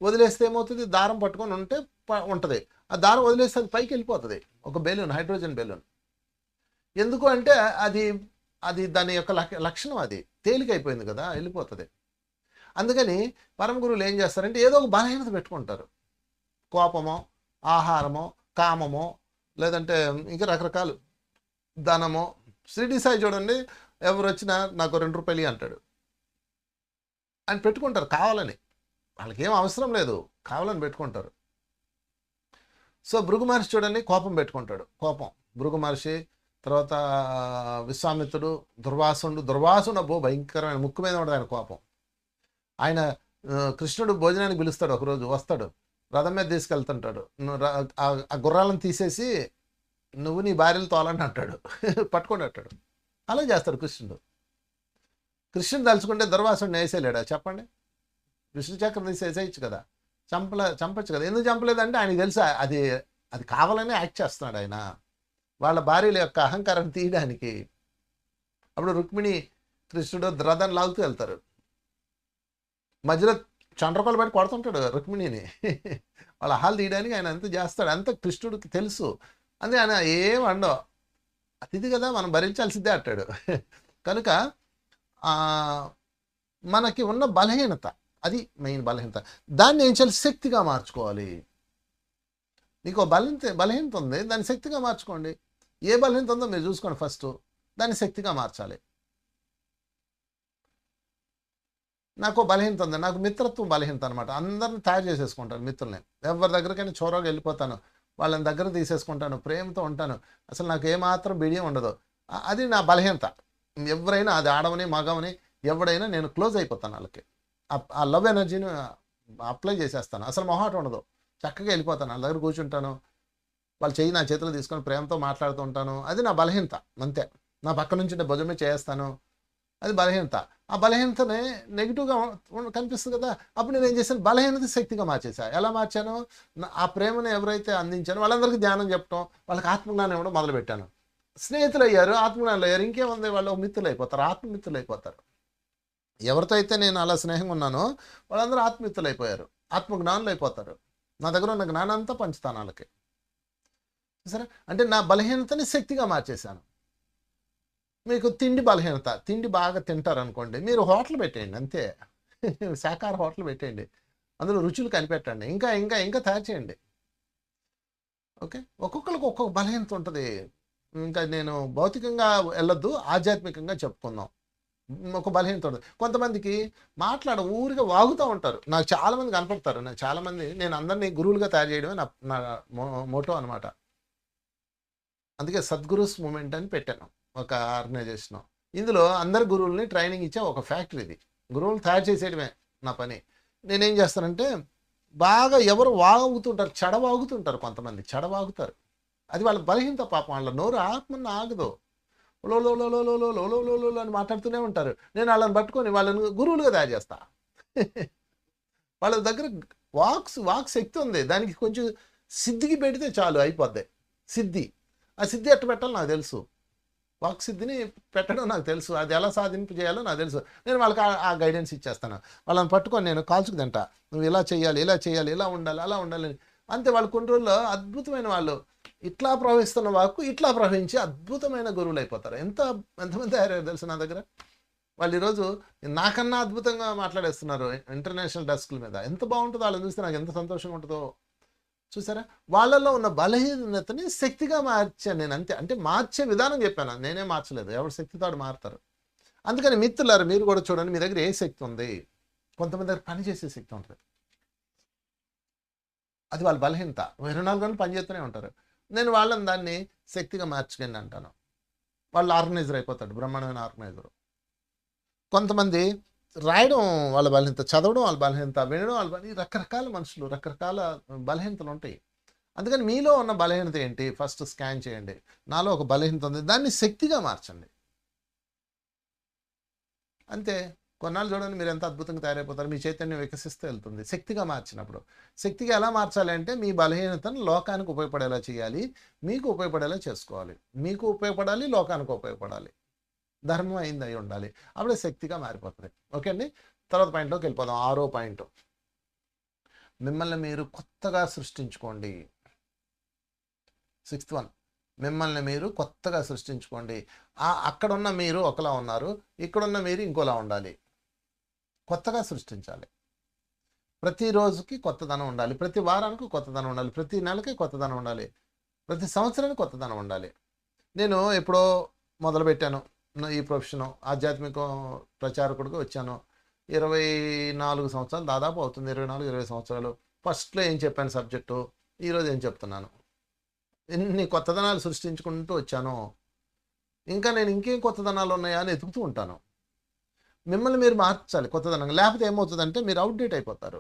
Speaker 1: వదిలేస్తే ఏమవుతుంది, దారం పట్టుకొని ఉంటుంది. ఆ దారం వదిలేస్తే అది పైకి వెళ్ళిపోతుంది. ఒక బెలూన్, హైడ్రోజన్ బెలూన్. ఎందుకు అంటే అది దాని యొక్క లక్షణం, అది తేలికైపోయింది కదా, వెళ్ళిపోతుంది. అందుకని పరమ గురువులు ఏం చేస్తారంటే, ఏదో ఒక బలహీనత పెట్టుకుంటారు. కోపమో, ఆహారమో, కామమో, లేదంటే ఇంకా రకరకాలు, ధనమో. షిరిడి సాయి చూడండి, ఎవరు వచ్చినా నాకు 2 రూపాయలు అంటాడు. ఆయన పెట్టుకుంటారు కావాలని, వాళ్ళకి ఏం అవసరం లేదు, కావాలని పెట్టుకుంటారు. సో భృగు మహర్షి చూడండి, కోపం పెట్టుకుంటాడు. కోపం భృగు మహర్షి, తర్వాత విశ్వామిత్రుడు, దుర్వాసుడు అబ్బో భయంకరమైన, ముక్కు మీద ఉండదు ఆయన కోపం. ఆయన కృష్ణుడు భోజనానికి పిలుస్తాడు, ఒకరోజు వస్తాడు, రథం మీద తీసుకెళ్తుంటాడు. ఆ గుర్రాలను తీసేసి నువ్వు నీ భార్యలు తోలని అంటాడు, పట్టుకొని అంటాడు. అలా చేస్తాడు కృష్ణుడు. కృష్ణుడు తలుచుకుంటే దుర్వాసుడిని వేసేయలేడా చెప్పండి? విష్ణు చక్రం తీసి వేసేయచ్చు కదా, చంపచ్చు కదా. ఎందుకు చంపలేదంటే ఆయనకు తెలుసా అది కావాలనే యాక్ట్ చేస్తున్నాడు ఆయన, వాళ్ళ భార్యల యొక్క అహంకారం తీయడానికి. అప్పుడు రుక్మిణి కృష్ణుడు రథం లాగుతూ వెళ్తారు, మధ్యలో చండ్రకోలు బట్టి కొడుతుంటాడు రుక్మిణిని. వాళ్ళ అహాలు తీయడానికి ఆయన అంత చేస్తాడు, అంత కృష్ణుడికి తెలుసు. అందుకే ఆయన ఏమండో, అతిథి కదా, మనం భరించాల్సిందే అంటాడు. కనుక మనకి ఉన్న బలహీనత, అది మెయిన్ బలహీనత. దాన్ని ఏం చేయాలి, శక్తిగా మార్చుకోవాలి. నీకు బలహీనత ఉంది, దాన్ని శక్తిగా మార్చుకోండి. ఏ బలహీనత ఉందో మీరు చూసుకోండి, ఫస్ట్ దాన్ని శక్తిగా మార్చాలి. నాకు బలహీనత ఉంది, నాకు మిత్రత్వం బలహీనత అనమాట. అందరిని తయారు చేసేసుకుంటాను మిత్రుల్ని, ఎవరి దగ్గరికైనా చొరవగా వెళ్ళిపోతాను, వాళ్ళని దగ్గర తీసేసుకుంటాను, ప్రేమతో ఉంటాను, అసలు నాకు ఏమాత్రం బిడియం ఉండదు. అది నా బలహీనత. ఎవరైనా, అది ఆడవని మగవని ఎవడైనా, నేను క్లోజ్ అయిపోతాను వాళ్ళకి. ఆ లవ్ ఎనర్జీని అప్లై చేసేస్తాను. అసలు మొహాట ఉండదు, చక్కగా వెళ్ళిపోతాను, వాళ్ళ దగ్గర కూర్చుంటాను, వాళ్ళు చెయ్యి నా చేతిలో తీసుకొని ప్రేమతో మాట్లాడుతూ ఉంటాను. అది నా బలహీనత అంతే. నా పక్క నుంచి భుజమే చేస్తాను, అది బలహీనత. ఆ బలహీనతనే నెగిటివ్గా కనిపిస్తుంది కదా, అప్పుడు నేను ఏం చేశాను, బలహీనత శక్తిగా మార్చేసా. ఎలా మార్చాను, ఆ ప్రేమను ఎవరైతే అందించానో వాళ్ళందరికీ ధ్యానం చెప్పడం, వాళ్ళకి ఆత్మజ్ఞానం ఇవ్వడం మొదలుపెట్టాను. స్నేహితులు అయ్యారు, ఆత్మజ్ఞానులు అయ్యారు, ఇంకేముంది, వాళ్ళు మిత్రులు అయిపోతారు, ఆత్మమిత్రులు అయిపోతారు. ఎవరితో అయితే నేను అలా స్నేహంగా ఉన్నానో వాళ్ళందరూ ఆత్మమిత్రులు అయిపోయారు, ఆత్మజ్ఞానులు అయిపోతారు. నా దగ్గర ఉన్న జ్ఞానం అంతా పంచుతాను వాళ్ళకి. సరే, అంటే నా బలహీనతని శక్తిగా మార్చేశాను. మీకు తిండి బలహీనత, తిండి బాగా తింటారు అనుకోండి, మీరు హోటల్ పెట్టేయండి అంతే. శాకాహార హోటల్ పెట్టేయండి, అందులో రుచులు కనిపెట్టండి, ఇంకా ఇంకా ఇంకా తయారు చేయండి. ఓకే, ఒక్కొక్కరికి ఒక్కొక్క బలహీనత ఉంటుంది. ఇంకా నేను భౌతికంగా వెళ్ళొద్దు, ఆధ్యాత్మికంగా చెప్పుకుందాం. ఒక బలహీనత ఉంటుంది కొంతమందికి, ఊరిగా వాగుతూ ఉంటారు. నాకు చాలామంది కనపడతారు, నేను అందరినీ గురువులుగా తయారు చేయడమే నా మోటో అనమాట. అందుకే సద్గురుస్ మూమెంట్ అని పెట్టాను ఒక ఆర్గనైజేషన్. ఇందులో అందరు గురువుల్ని ట్రైనింగ్ ఇచ్చే ఒక ఫ్యాక్టరీ ఇది. గురువులు తయారు చేసేయడమే నా పని. నేనేం చేస్తానంటే, బాగా ఎవరు వాగుతుంటారు, చెడవాగుతుంటారు, కొంతమంది చెడవాగుతారు, అది వాళ్ళ బలహీనత. పాపం వాళ్ళ నోరు ఆత్మని ఆగదు, లో అని మాట్లాడుతూనే ఉంటారు. నేను వాళ్ళని పట్టుకొని వాళ్ళని గురువులుగా తయారు చేస్తా. వాళ్ళ దగ్గర వాక్ శక్తి ఉంది, దానికి కొంచెం సిద్ధికి పెడితే చాలు, అయిపోద్ది సిద్ధి. ఆ సిద్ధి ఎట్ట పెట్టాలో నాకు తెలుసు, వాక్ సిద్ధిని పెట్టడం నాకు తెలుసు, అది ఎలా సాధింపు చేయాలో నాకు తెలుసు. నేను వాళ్ళకి ఆ గైడెన్స్ ఇచ్చేస్తాను. వాళ్ళని పట్టుకొని నేను కాల్చుకు తింటా, నువ్వు ఇలా చేయాలి, ఇలా చేయాలి, ఇలా ఉండాలి, అలా ఉండాలి అంతే. వాళ్ళు కొన్ని రోజుల్లో అద్భుతమైన, వాళ్ళు ఇట్లా ప్రవహిస్తున్న వాక్కు ఇట్లా ప్రవహించి అద్భుతమైన గురువులు అయిపోతారు. ఎంతమంది తయారయ్యారు తెలుసు నా దగ్గర. వాళ్ళు ఈరోజు నాకన్నా అద్భుతంగా మాట్లాడేస్తున్నారు ఇంటర్నేషనల్ డెస్క్ల మీద. ఎంత బాగుంటుందో వాళ్ళని చూస్తే నాకు ఎంత సంతోషంగా ఉంటుందో. చూసారా, వాళ్ళలో ఉన్న బలహీనతని శక్తిగా మార్చాను నేను అంతే. అంటే మార్చే విధానం చెప్పాను, నేనే మార్చలేదు, ఎవరి శక్తితో మారుతారు. అందుకని మిత్రులారు, మీరు కూడా చూడండి, మీ దగ్గర ఏ శక్తి ఉంది. కొంతమంది దగ్గర పనిచేసే శక్తి ఉంటుంది, అది వాళ్ళ బలహీనత. 24 గంటలు పనిచేస్తూనే ఉంటారు. నేను వాళ్ళని దాన్ని శక్తిగా మార్చుకోండి అంటాను. వాళ్ళు ఆర్గనైజర్ అయిపోతాడు, బ్రహ్మాండమైన ఆర్గనైజరు. కొంతమంది రాయడం వాళ్ళ బలహీనత, చదవడం వాళ్ళ బలహీనత, వినడం వాళ్ళ బలహీనత. రకరకాల మనుషులు, రకరకాల బలహీనతలు ఉంటాయి. అందుకని మీలో ఉన్న బలహీనత ఏంటి, ఫస్ట్ స్కాన్ చేయండి. నాలో ఒక బలహీనత ఉంది, దాన్ని శక్తిగా మార్చండి అంతే. కొన్నాళ్ళు చూడండి, మీరు ఎంత అద్భుతంగా తయారైపోతారు, మీ చైతన్యం వికసిస్తూ వెళ్తుంది శక్తిగా మార్చినప్పుడు. శక్తిగా ఎలా మార్చాలి అంటే, మీ బలహీనతను లోకానికి ఉపయోగపడేలా చేయాలి, మీకు ఉపయోగపడేలా చేసుకోవాలి. మీకు ఉపయోగపడాలి, లోకానికి ఉపయోగపడాలి, ధర్మం అయింది అయి ఉండాలి, అప్పుడే శక్తిగా మారిపోతుంది. ఓకే అండి, తర్వాత పాయింట్లోకి వెళ్ళిపోదాం. 6వ పాయింట్, మిమ్మల్ని మీరు కొత్తగా సృష్టించుకోండి. 6th వన్, మిమ్మల్ని మీరు కొత్తగా సృష్టించుకోండి. అక్కడున్న మీరు ఒకలా ఉన్నారు, ఇక్కడున్న మీరు ఇంకోలా ఉండాలి. కొత్తగా సృష్టించాలి. ప్రతిరోజుకి కొత్తదనం ఉండాలి, ప్రతి వారానికి కొత్తదనం ఉండాలి, ప్రతి నెలకి కొత్తదనం ఉండాలి, ప్రతి సంవత్సరానికి కొత్తదనం ఉండాలి. నేను ఎప్పుడో మొదలుపెట్టాను ఈ ప్రొఫెషను, ఆధ్యాత్మిక ప్రచారకుడిగా వచ్చాను. 24 సంవత్సరాలు దాదాపు అవుతుంది, 24-20 సంవత్సరాలు. ఫస్ట్లో ఏం చెప్పాను సబ్జెక్టు, ఈరోజు ఏం చెప్తున్నాను. ఎన్ని కొత్తదనాలు సృష్టించుకుంటూ వచ్చాను, ఇంకా నేను ఇంకేం కొత్తదనాలు ఉన్నాయా అని ఎతుకుతూ ఉంటాను. మిమ్మల్ని మీరు మార్చాలి కొత్తదనంగా, లేకపోతే ఏమవుతుందంటే మీరు అవుట్డేట్ అయిపోతారు.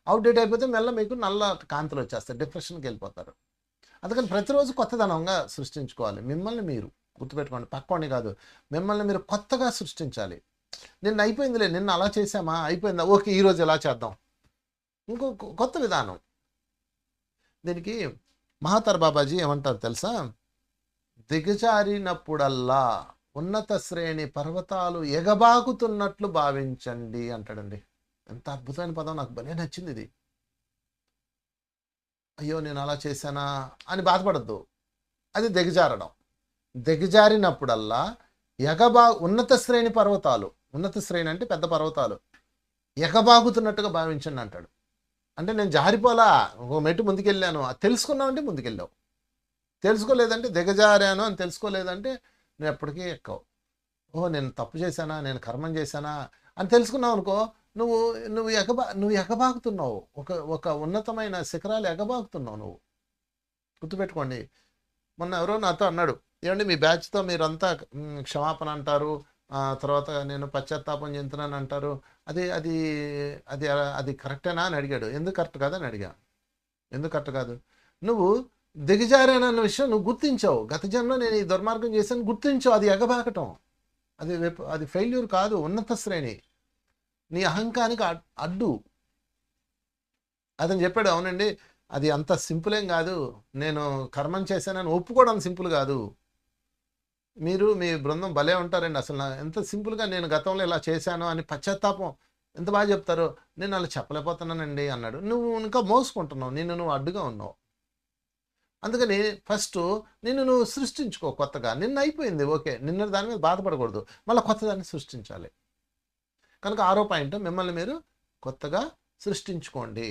Speaker 1: అవుట్డేట్ అయిపోతే మీకు నల్ల కాంతులు వచ్చేస్తాయి, డిప్రెషన్కి వెళ్ళిపోతారు. అందుకని ప్రతిరోజు కొత్తదనంగా సృష్టించుకోవాలి. మిమ్మల్ని మీరు గుర్తుపెట్టుకోండి, పక్కోని కాదు, మిమ్మల్ని మీరు కొత్తగా సృష్టించాలి. నిన్న అయిపోయిందిలే, నిన్న అలా చేసామా, అయిపోయిందా, ఓకే ఈరోజు ఎలా చేద్దాం, ఇంకో కొత్త విధానం. దీనికి మహాతర్ బాబాజీ ఏమంటారు తెలుసా, దిగజారినప్పుడల్లా ఉన్నత శ్రేణి పర్వతాలు ఎగబాకుతున్నట్లు భావించండి అంటాడండి. ఎంత అద్భుతమైన పదం, నాకు భలే నచ్చింది ఇది. అయ్యో నేను అలా చేశానా అని బాధపడద్దు, అది దిగజారడం. దిగజారినప్పుడల్లా ఉన్నత శ్రేణి పర్వతాలు, ఉన్నత శ్రేణి అంటే పెద్ద పర్వతాలు, ఎగబాగుతున్నట్టుగా భావించండి అంటాడు. అంటే నేను జారిపోలా, ఒక మెట్టు ముందుకెళ్ళాను. అది తెలుసుకున్నావంటే ముందుకెళ్ళావు. తెలుసుకోలేదంటే దిగజారాను అని తెలుసుకోలేదంటే నువ్వు ఎప్పటికీ ఎక్కవు. ఓహో, నేను తప్పు చేశానా, నేను కర్మం చేశానా అని తెలుసుకున్నావు అనుకో, నువ్వు నువ్వు ఎగబాకుతున్నావు. ఒక ఒక ఉన్నతమైన శిఖరాలు ఎగబాకుతున్నావు నువ్వు. గుర్తుపెట్టుకోండి. మొన్న ఎవరో నాతో అన్నాడు, ఏమండి మీ బ్యాచ్తో మీరంతా క్షమాపణ అంటారు, తర్వాత నేను పశ్చాత్తాపం చెందుతున్నాను అంటారు, అది అది అది అది కరెక్టేనా అని అడిగాడు. ఎందుకు కరెక్ట్ కాదని అడిగా. ఎందుకు కరెక్ట్ కాదు? నువ్వు దిగజారానన్న విషయం నువ్వు గుర్తించావు. గత జన్మలో నేను ఈ దుర్మార్గం చేశాను గుర్తించావు. అది ఎగబాకటం, అది ఫెయిల్యూర్ కాదు, ఉన్నత శ్రేణి. నీ అహంకానికి అడ్డు. అతను చెప్పాడు, అవునండి అది అంత సింపుల్ ఏం కాదు, నేను కర్మం చేశానని ఒప్పుకోవడం సింపుల్ కాదు. మీరు మీ బృందం భలే ఉంటారండి, అసలు ఎంత సింపుల్గా నేను గతంలో ఇలా చేశాను అని పశ్చాత్తాపం ఎంత బాగా చెప్తారో, నేను అలా చెప్పలేకపోతున్నానండి అన్నాడు. నువ్వు ఇంకా మోసుకుంటున్నావు, నువ్వు అడ్డుగా ఉన్నావు. అందుకని ఫస్ట్ నువ్వు సృష్టించుకో కొత్తగా. నిన్న అయిపోయింది, ఓకే, నిన్న దాని మీద బాధపడకూడదు, మళ్ళీ కొత్త దాన్ని సృష్టించాలి. కనుక 6వ పాయింట్, మిమ్మల్ని మీరు కొత్తగా సృష్టించుకోండి.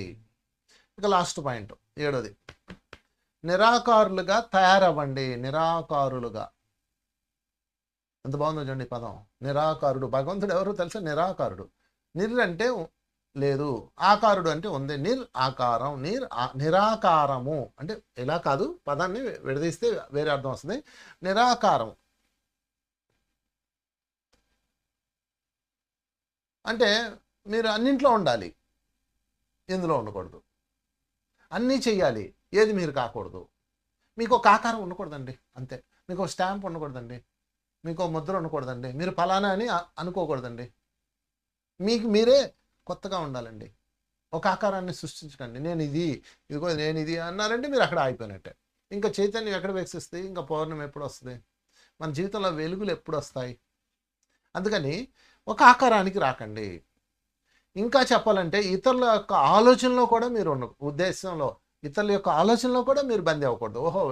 Speaker 1: ఇక లాస్ట్ పాయింట్ 7వది, నిరాకారులుగా తయారవ్వండి. నిరాకారులుగా, ఎంత బాగుందో చూడండి పదం, నిరాకారుడు. భగవంతుడు ఎవరు తెలుసా? నిరాకారుడు. అంటే లేదు, ఆకారుడు అంటే ఉంది. ఆకారం, నిరాకారము అంటే ఇలా కాదు, పదాన్ని విడదీస్తే వేరే అర్థం వస్తుంది. నిరాకారం అంటే మీరు అన్నింట్లో ఉండాలి, ఎందులో ఉండకూడదు. అన్నీ చెయ్యాలి, ఏది మీరు కాకూడదు. మీకు ఒక ఆకారం ఉండకూడదండి, అంతే. మీకు ఒక స్టాంప్ ఉండకూడదండి, మీకు ఒక ముద్ర ఉండకూడదండి, మీరు ఫలానా అని అనుకోకూడదండి. మీకు మీరే కొత్తగా ఉండాలండి. ఒక ఆకారాన్ని సృష్టించకండి. ఇదిగో నేను ఇది అన్నారంటే మీరు అక్కడ ఆగిపోయినట్టే. ఇంకా చైతన్యం ఎక్కడ వికసిస్తుంది? ఇంకా పౌర్ణమి ఎప్పుడు వస్తుంది? మన జీవితంలో వెలుగులు ఎప్పుడు వస్తాయి? అందుకని ఒక ఆకారానికి రాకండి. ఇంకా చెప్పాలంటే ఇతరుల యొక్క ఆలోచనలో కూడా మీరు ఉద్దేశంలో, ఇతరుల యొక్క ఆలోచనలో కూడా మీరు బందీ అవ్వకూడదు. ఓహో,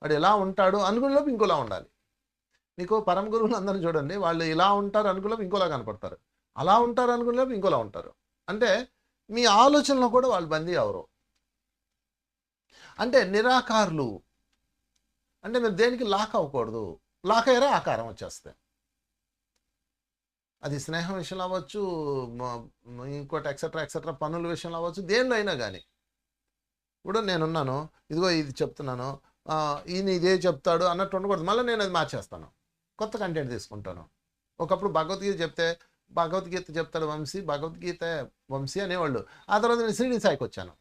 Speaker 1: వాడు ఎలా ఉంటాడు అనుకునేలోపు ఇంకోలా ఉండాలి. మీకు పరమ గురువులు అందరూ చూడండి, వాళ్ళు ఇలా ఉంటారు అనుకునేలోపు ఇంకోలా కనపడతారు, అలా ఉంటారు అనుకునేలోపు ఇంకోలా ఉంటారు. అంటే మీ ఆలోచనలో కూడా వాళ్ళు బందీ అవరు. అంటే నిరాకారులు అంటే మీరు దేనికి లాక్ అవ్వకూడదు. లాక్ అయ్యారా ఆకారం వచ్చేస్తే. అది స్నేహం విషయంలో అవ్వచ్చు, ఇంకోటి ఎక్సెట్రా పనుల విషయంలో అవ్వచ్చు, దేనిలో అయినా కానీ. ఇప్పుడు నేనున్నాను, ఇదిగో ఇది చెప్తున్నాను, ఈయన ఇదే చెప్తాడు అన్నట్టు ఉండకూడదు. మళ్ళీ నేను అది మార్చేస్తాను, కొత్త కంటెంట్ తీసుకుంటాను. ఒకప్పుడు భగవద్గీత చెప్తే భగవద్గీత చెప్తాడు వంశీ, భగవద్గీత వంశీ అనేవాళ్ళు. ఆ తర్వాత నేను షిరిడి సాయికి వచ్చాను,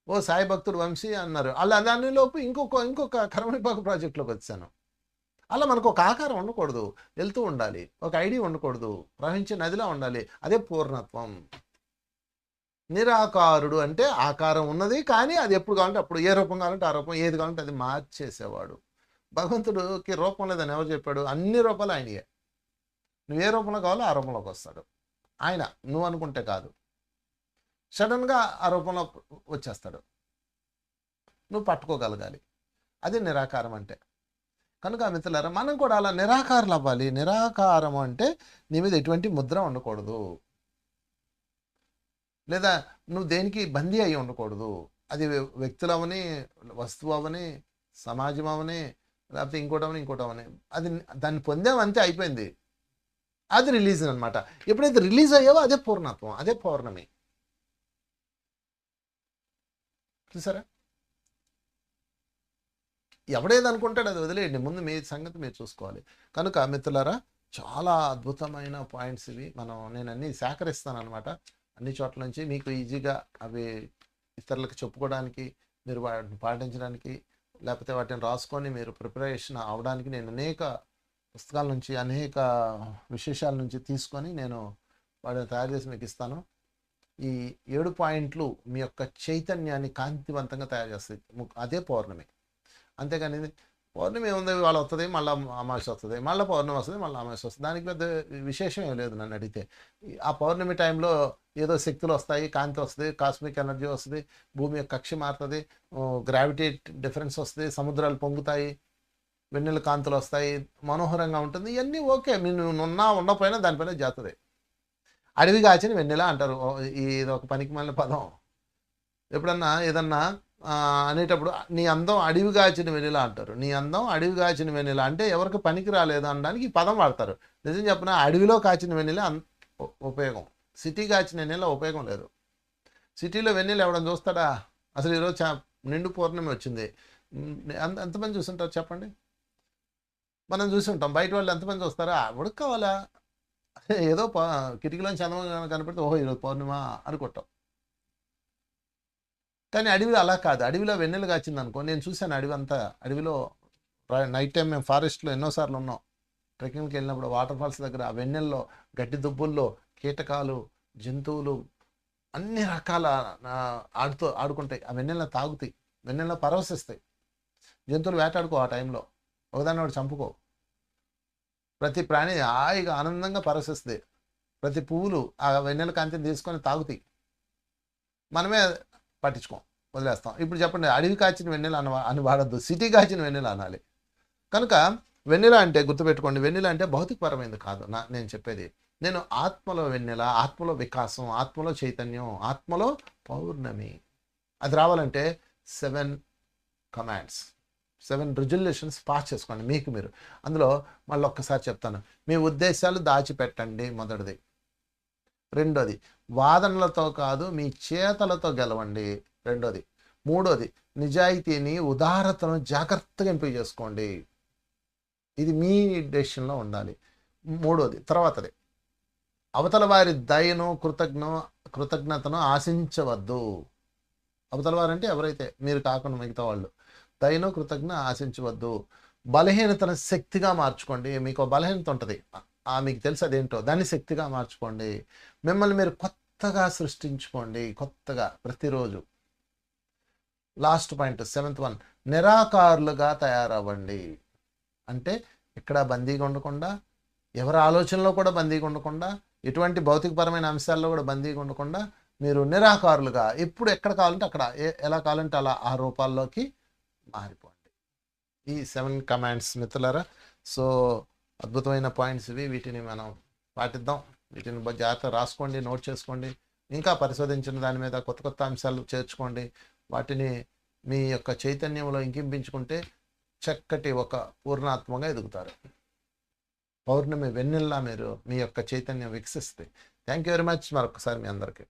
Speaker 1: ఓ సాయి భక్తుడు వంశీ అన్నారు. అలా దానిలోపు ఇంకొక కర్మవిపాక ప్రాజెక్టులోకి వచ్చాను. అలా మనకు ఒక ఆకారం ఉండకూడదు, వెళ్తూ ఉండాలి. ఒక ఐడి ఉండకూడదు, ప్రవహించే నదిలా ఉండాలి. అదే పూర్ణత్వం. నిరాకారుడు అంటే ఆకారం ఉన్నది, కానీ అది ఎప్పుడు కావాలంటే అప్పుడు, ఏ రూపం కావాలంటే ఆ రూపం, ఏది కావాలంటే అది మార్చేసేవాడు. భగవంతుడికి రూపం లేదని ఎవరు చెప్పాడు? అన్ని రూపాలు ఆయనయే. నువ్వు ఏ రూపంలో కావాలో ఆ రూపంలోకి వస్తాడు ఆయన, నువ్వు అనుకుంటే కాదు. సడన్గా ఆ రూపంలో వచ్చేస్తాడు, నువ్వు పట్టుకోగలగాలి. అది నిరాకారం అంటే. కనుక మిత్రులారా, మనం కూడా అలా నిరాకారులు అవ్వాలి. నిరాకారం అంటే నీ మీద ఎటువంటి ముద్ర ఉండకూడదు, లేదా నువ్వు దేనికి బందీ అయి ఉండకూడదు. అది వ్యక్తులు అవని, వస్తువు అవని, సమాజం అవని, లేకపోతే ఇంకోటవని. అది దాన్ని పొందామంతే, అయిపోయింది. అది రిలీజ్ అనమాట. ఎప్పుడైతే రిలీజ్ అయ్యావో అదే పూర్ణత్వం, అదే పౌర్ణమి. చూసారా? ఎవడేది అనుకుంటాడు అది వదిలేయండి, ముందు మీ సంగతి మీరు చూసుకోవాలి. కనుక మిత్రులారా, చాలా అద్భుతమైన పాయింట్స్ ఇవి. నేను అన్నీ సేకరిస్తాను అనమాట, అన్ని చోట్ల నుంచి మీకు ఈజీగా అవి ఇతరులకు చెప్పుకోవడానికి, మీరు వాటిని పాటించడానికి, లేకపోతే వాటిని రాసుకొని మీరు ప్రిపరేషన్ అవడానికి నేను అనేక పుస్తకాల నుంచి, అనేక విశేషాల నుంచి తీసుకొని నేను వాటిని తయారు చేసి మీకు ఇస్తాను. ఈ 7 పాయింట్లు మీ యొక్క చైతన్యాన్ని కాంతివంతంగా తయారు చేస్తాయి. అదే పౌర్ణమి. అంతేగాని పౌర్ణమి ఏముంది, వాళ్ళు వస్తుంది, మళ్ళీ అమావాస్య వస్తుంది, మళ్ళీ పౌర్ణమి వస్తుంది, మళ్ళీ అమావాస్య వస్తుంది. దానికి పెద్ద విశేషం ఏం లేదు నన్ను అడిగితే. ఆ పౌర్ణమి టైంలో ఏదో శక్తులు వస్తాయి, కాంతి వస్తుంది, కాస్మిక్ ఎనర్జీ వస్తుంది, భూమి యొక్క కక్ష మారుతుంది, గ్రావిటీ డిఫరెన్స్ వస్తుంది, సముద్రాలు పొంగుతాయి, వెన్నెల కాంతులు వస్తాయి, మనోహరంగా ఉంటుంది. ఇవన్నీ ఓకే, మీరు ఉండకపోయినా దానిపైన జాతదే. అడవి కాచిన వెన్నెల అంటారు, ఇది ఒక పనికి మళ్ళీ పదం. ఎప్పుడన్నా ఏదన్నా అనేటప్పుడు నీ అందం అడవి కాచిన వెన్నెల అంటారు. నీ అందం అడవి కాచిన వెన్నెల అంటే ఎవరికి పనికి రాలేదు అనడానికి ఈ పదం వాడతారు. నిజం చెప్పిన అడవిలో కాచిన వెన్నెల ఉపయోగం, సిటీ కాచిన వెన్నెల ఉపయోగం లేదు. సిటీలో వెన్నెల ఎవడని చూస్తాడా? అసలు ఈరోజు నిండు పౌర్ణమి వచ్చింది, ఎంతమంది చూస్తుంటారు చెప్పండి? మనం చూసి ఉంటాం. బయట వాళ్ళు ఎంతమంది చూస్తారా? ఉడక కావాలా? ఏదో కిటికీలోంచి చందమామ కనపడితే ఓహో ఈరోజు పౌర్ణిమ అనుకుంటాం. కానీ అడవిలో అలా కాదు. అడవిలో వెన్నెలు కాచింది అనుకో. నేను చూశాను అడవి అంతా. అడవిలో నైట్ టైం మేము ఫారెస్ట్లో ఎన్నోసార్లు ఉన్నాం. ట్రెక్కింగ్కి వెళ్ళినప్పుడు వాటర్ ఫాల్స్ దగ్గర ఆ వెన్నెల్లో గడ్డి దుబ్బుల్లో కీటకాలు, జంతువులు అన్ని రకాల ఆడుకుంటాయి. ఆ వెన్నెల్లో తాగుతాయి, వెన్నెల్లో పరవశిస్తాయి. జంతువులు వేటాడుకో ఆ టైంలో, ఒకదాన్ని ఒకటి చంపుకో. ప్రతి ప్రాణి హాయిగా ఆనందంగా పరవశిస్తుంది. ప్రతి పువ్వులు ఆ వెన్నెల కాంతిని తీసుకొని తాగుతాయి. మనమే పట్టించుకోం, వదిలేస్తాం. ఇప్పుడు చెప్పండి, అడవి కాచిన వెన్నెల అని వాడద్దు, సిటీ కాచిన వెన్నెల అనాలి. కనుక వెన్నెల అంటే గుర్తుపెట్టుకోండి, వెన్నెల అంటే భౌతికపరమైనది కాదు. నేను చెప్పేది, నేను ఆత్మలో వెన్నెల, ఆత్మలో వికాసం, ఆత్మలో చైతన్యం, ఆత్మలో పౌర్ణమి. అది రావాలంటే 7 కమాండ్స్, 7 రిజల్యూషన్స్ పాస్ చేసుకోండి మీకు మీరు. అందులో మళ్ళీ ఒక్కసారి చెప్తాను. మీ ఉద్దేశాలు దాచిపెట్టండి, మొదటిది. రెండోది, వాదనలతో కాదు మీ చేతలతో గెలవండి, రెండోది. మూడోది, నిజాయితీని ఉదారతను జాగ్రత్తగా ఎంపిక చేసుకోండి. ఇది మీ డెసిషన్లో ఉండాలి. మూడోది. తర్వాతది, అవతల వారి దయను కృతజ్ఞతను ఆశించవద్దు. అవతల వారంటే ఎవరైతే మీరు కాకుండా మిగతా వాళ్ళు. దయను కృతజ్ఞత ఆశించవద్దు. బలహీనతను శక్తిగా మార్చుకోండి. మీకు బలహీనత ఉంటుంది, మీకు తెలుసు అదేంటో, దాన్ని శక్తిగా మార్చుకోండి. మిమ్మల్ని మీరు కొత్తగా సృష్టించుకోండి, కొత్తగా ప్రతిరోజు. లాస్ట్ పాయింట్ 7th వన్, నిరాకారులుగా తయారవ్వండి. అంటే ఇక్కడ బందీగా ఉండకుండా, ఎవరి ఆలోచనలో కూడా బందీగా ఉండకుండా, ఎటువంటి భౌతికపరమైన అంశాల్లో కూడా బందీగా ఉండకుండా మీరు నిరాకారులుగా ఎప్పుడు ఎక్కడ కావాలంటే అక్కడ, ఎలా కావాలంటే అలా ఆ రూపాల్లోకి మారిపోండి. ఈ 7 కమాండ్స్ మిత్రులారా. సో అద్భుతమైన పాయింట్స్ ఇవి. వీటిని మనం పాటిద్దాం. వీటిని జాగ్రత్తగా రాసుకోండి, నోట్ చేసుకోండి. ఇంకా పరిశోధించిన దాని మీద కొత్త కొత్త అంశాలు చేర్చుకోండి. వాటిని మీ యొక్క చైతన్యంలో ఇంకింపించుకుంటే చక్కటి ఒక పూర్ణాత్మగా ఎదుగుతారు. పౌర్ణమి వెన్నెల్లా మీరు మీ యొక్క చైతన్యం వికసిస్తే. Thank you very much. మరొకసారి మీ అందరికీ